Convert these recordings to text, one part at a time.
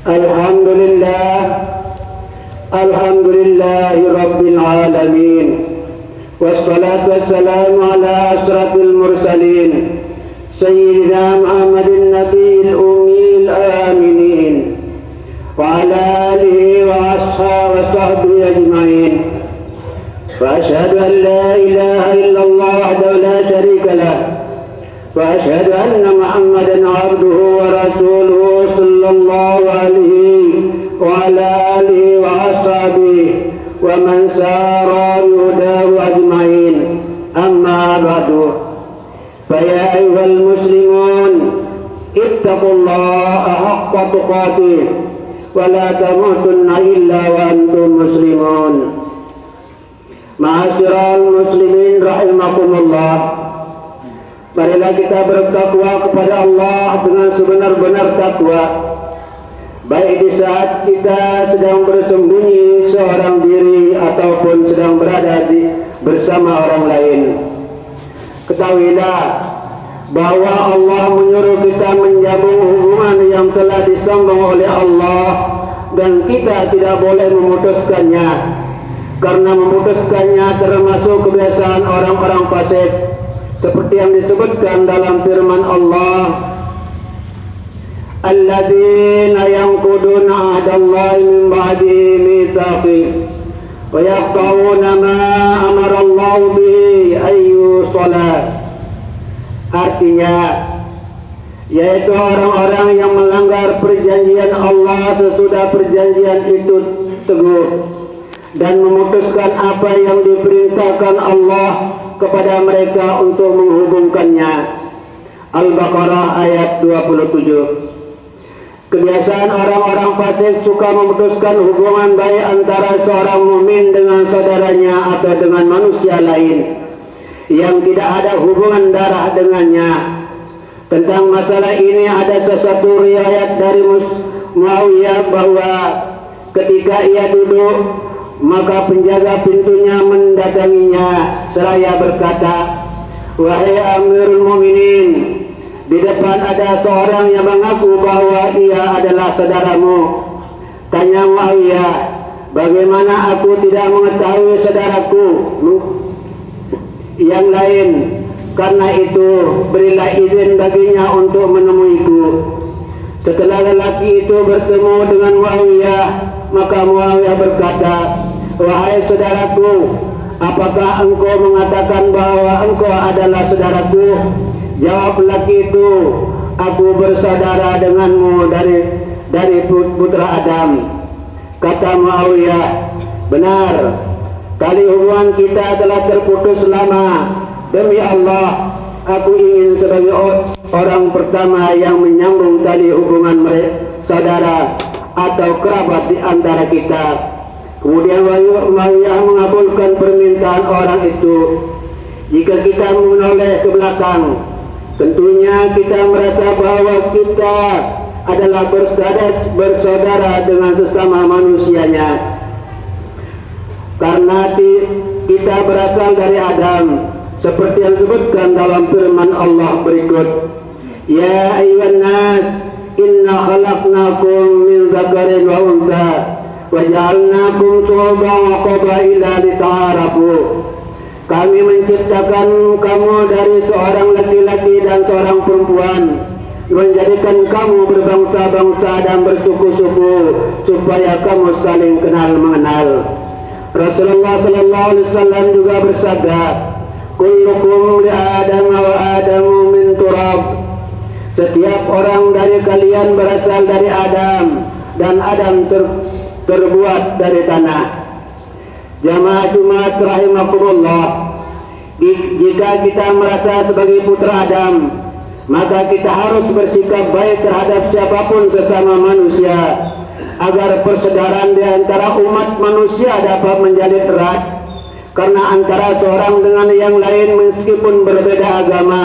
Alhamdulillah, alhamdulillahi rabbil alamin. Wassalatu wassalamu ala asrafil mursalin Sayyidina Muhammadin nabiyil ummil aminin wa ala alihi wa sahbihi ajma'in. Wa ashhadu an la ilaha illallah wahdahu la syarika lah wa ashhadu anna Muhammadan abduhu wa rasuluhu sallallahu alaihi wa ala alihi wa ashabihi wa man sara bihudahu ajma'in. Amma ba'du. Fa ya ayyuhal muslimun ittaqullaha haqqa tuqatih wa la tamutunna illa wa antum muslimun. Ma'asyiral muslimin rahimakumullah. Marilah kita bertakwa kepada Allah dengan sebenar-benar takwa, baik di saat kita sedang bersembunyi seorang diri ataupun sedang berada bersama orang lain. Ketahuilah bahwa Allah menyuruh kita menyambung hubungan yang telah disambung oleh Allah, dan kita tidak boleh memutuskannya, karena memutuskannya termasuk kebiasaan orang-orang fasik, seperti yang disebutkan dalam firman Allah, alladzina yanquduna ahdallahi min ba'di mitsaqih wa yaqta'una ma amara Allahu bihi ayyusala. Artinya, yaitu orang-orang yang melanggar perjanjian Allah sesudah perjanjian itu teguh, dan memutuskan apa yang diperintahkan Allah kepada mereka untuk menghubungkannya. Al-Baqarah ayat 27. Kebiasaan orang-orang fasik suka memutuskan hubungan baik antara seorang mukmin dengan saudaranya atau dengan manusia lain yang tidak ada hubungan darah dengannya. Tentang masalah ini ada sesuatu riwayat dari Muawiyah bahwa ketika ia duduk, maka penjaga pintunya mendatanginya seraya berkata, "Wahai Amirul Mukminin, di depan ada seorang yang mengaku bahwa ia adalah saudaramu." Tanya Muawiyah, "Bagaimana aku tidak mengetahui saudaraku yang lain? Karena itu berilah izin baginya untuk menemuiku." Setelah lelaki itu bertemu dengan Muawiyah, maka Muawiyah berkata, "Wahai saudaraku, apakah engkau mengatakan bahwa engkau adalah saudaraku?" Jawab lelaki itu, "Aku bersaudara denganmu dari putra Adam." Kata Muawiyah, "Benar, tali hubungan kita telah terputus lama. Demi Allah, aku ingin sebagai orang pertama yang menyambung tali hubungan saudara atau kerabat di antara kita." Kemudian Muawiyah mengabulkan permintaan orang itu. Jika kita menoleh ke belakang, tentunya kita merasa bahwa kita adalah bersaudara dengan sesama manusianya, karena kita berasal dari Adam, seperti yang disebutkan dalam firman Allah berikut, "Ya ayyuhan nas, inna khalaqnakum min dzakarin wa untha wa ja'alnakum syu'uban wa qabaila lita'arafu." Kami menciptakan kamu dari seorang laki-laki dan seorang perempuan, menjadikan kamu berbangsa-bangsa dan bersuku-suku supaya kamu saling kenal mengenal. Rasulullah sallallahu alaihi wasallam juga bersabda, "Kullukum li Adam wa Adamu min turab." Setiap orang dari kalian berasal dari Adam, dan Adam terbuat dari tanah. Jamaah Jumat rahimakumullah, jika kita merasa sebagai putra Adam, maka kita harus bersikap baik terhadap siapapun sesama manusia, agar persaudaraan di antara umat manusia dapat menjadi erat. Karena antara seorang dengan yang lain, meskipun berbeda agama,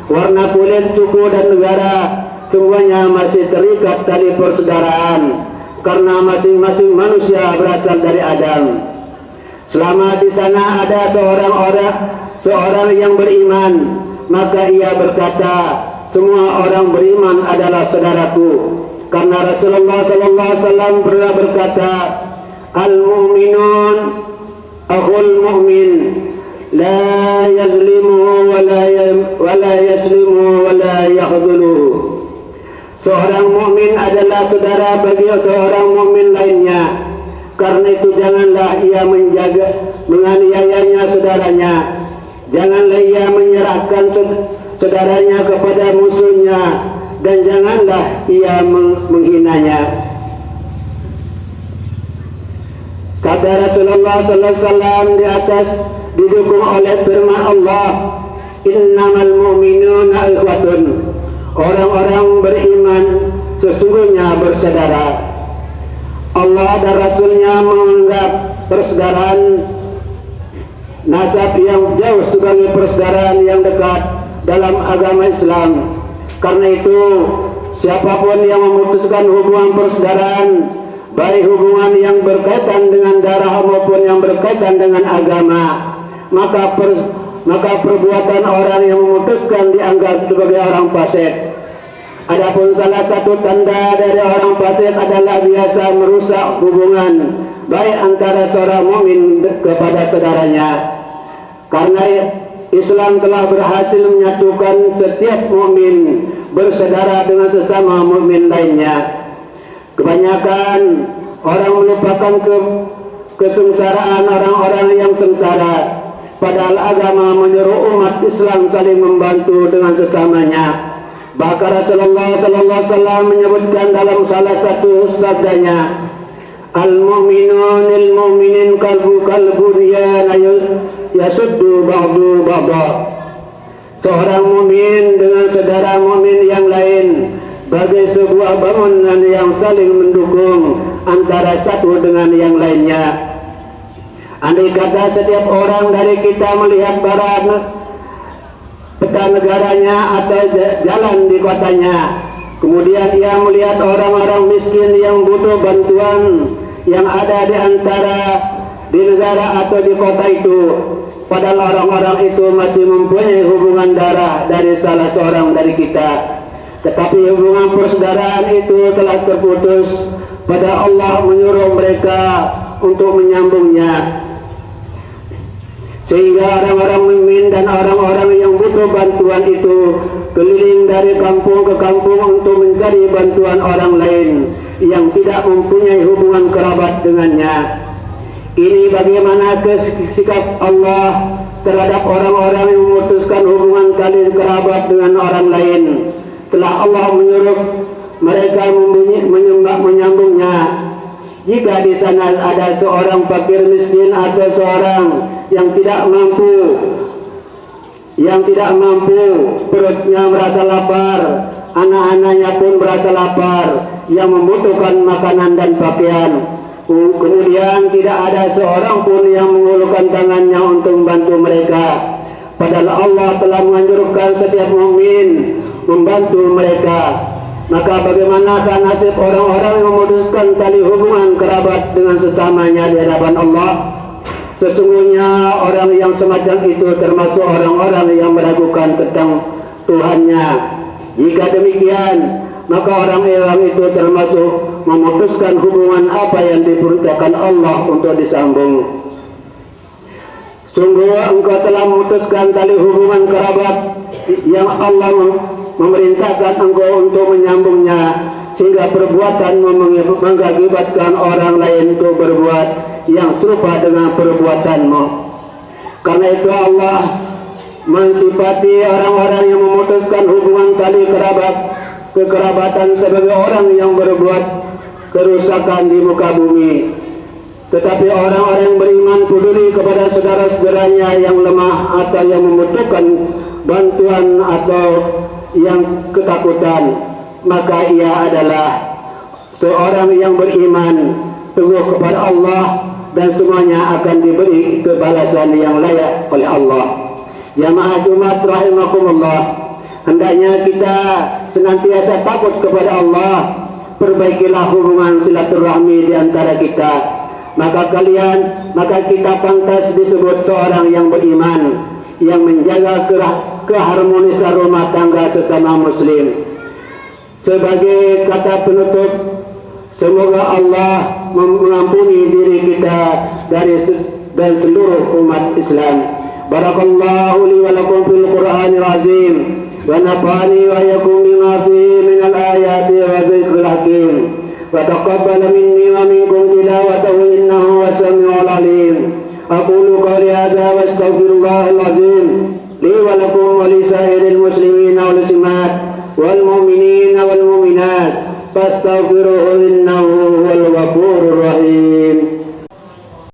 warna kulit, suku dan negara, semuanya masih terikat tali persaudaraan, karena masing-masing manusia berasal dari Adam. Selama di sana ada seorang yang beriman, maka ia berkata, "Semua orang beriman adalah saudaraku." karena Rasulullah sallallahu alaihi wasallam pernah berkata, al-mu'minun akhul mu'min, la yazlimuhu wa la yaslimuhu wa la yakhdhuluhu. Seorang mukmin adalah saudara bagi seorang mukmin lainnya. Karena itu janganlah ia menganiayanya saudaranya. Janganlah ia menyerahkan saudaranya kepada musuhnya, dan janganlah ia menghinanya. Sabda Rasulullah sallallahu alaihi wasallam di atas didukung oleh firman Allah, innamal mu'minuna ikhwatun. Orang-orang beriman sesungguhnya bersaudara. Allah dan Rasulnya menganggap persaudaraan nasab yang jauh sebagai persaudaraan yang dekat dalam agama Islam. Karena itu siapapun yang memutuskan hubungan persaudaraan, baik hubungan yang berkaitan dengan darah maupun yang berkaitan dengan agama, maka perbuatan orang yang memutuskan dianggap sebagai orang fasik. Adapun salah satu tanda dari orang fasik adalah biasa merusak hubungan baik antara seorang mukmin kepada saudaranya. Karena Islam telah berhasil menyatukan setiap mukmin bersaudara dengan sesama mukmin lainnya. Kebanyakan orang melupakan kesengsaraan orang-orang yang sengsara. Padahal agama menyuruh umat Islam saling membantu dengan sesamanya. Bahkan Rasulullah sallallahu alaihi wasallam menyebutkan dalam salah satu sabdanya, al-mu'minun lil-mu'minin qalbu bunyan yasuddu ba'du ba'da. Seorang mukmin dengan saudara mukmin yang lain bagai sebuah bangunan yang saling mendukung antara satu dengan yang lainnya. Andai kata setiap orang dari kita melihat barat peta negaranya atau jalan di kotanya, kemudian ia melihat orang-orang miskin yang butuh bantuan yang ada di negara atau di kota itu, padahal orang-orang itu masih mempunyai hubungan darah dari salah seorang dari kita, tetapi hubungan persaudaraan itu telah terputus, pada Allah menyuruh mereka untuk menyambungnya. Sehingga orang-orang mukmin dan orang-orang yang butuh bantuan itu keliling dari kampung ke kampung untuk mencari bantuan orang lain yang tidak mempunyai hubungan kerabat dengannya. Ini bagaimana sikap Allah terhadap orang-orang yang memutuskan hubungan tali kerabat dengan orang lain, setelah Allah menyuruh mereka menyambungnya. Jika di sana ada seorang fakir miskin atau seorang yang tidak mampu, perutnya merasa lapar, anak-anaknya pun merasa lapar, yang membutuhkan makanan dan pakaian, kemudian tidak ada seorang pun yang mengulurkan tangannya untuk membantu mereka, padahal Allah telah menganjurkan setiap mukmin membantu mereka, maka bagaimanakah nasib orang-orang yang memutuskan tali hubungan kerabat dengan sesamanya di hadapan Allah? Sesungguhnya orang yang semacam itu termasuk orang-orang yang meragukan tentang Tuhannya. Jika demikian, maka orang-orang itu termasuk memutuskan hubungan apa yang diperintahkan Allah untuk disambung. Sungguh engkau telah memutuskan tali hubungan kerabat yang Allah memerintahkan engkau untuk menyambungnya, sehingga perbuatanmu mengakibatkan orang lain untuk berbuat yang serupa dengan perbuatanmu. Karena itu Allah mensifati orang-orang yang memutuskan hubungan tali kekerabatan sebagai orang yang berbuat kerusakan di muka bumi. Tetapi orang-orang yang beriman peduli kepada saudara-saudaranya yang lemah atau yang membutuhkan bantuan atau yang ketakutan, maka ia adalah seorang yang beriman teguh kepada Allah, dan semuanya akan diberi kebalasan yang layak oleh Allah. Jamaah Jumat rahimakumullah, hendaknya kita senantiasa takut kepada Allah. Perbaikilah hubungan silaturahmi di antara kita, maka kita pantas disebut seorang yang beriman, yang menjaga keharmonisan rumah tangga sesama muslim. sebagai kata penutup, semoga Allah mengampuni diri kita dan seluruh umat Islam. Barakallahu li wa lakum fil Qur'anil azim wa nafa'ani wa iyyakum bima fihi minal ayati wa dzikril hakim. Wa taqabbal minni wa minkum tilawatahu innahu was-sami'ul 'alim. Aqulu qawli hadza wa astaghfirullahal azim li wa lakum wa li sa'iril muslimin wal muslimat wal mu'minin wal mu'minat fastaghfiruhu innahu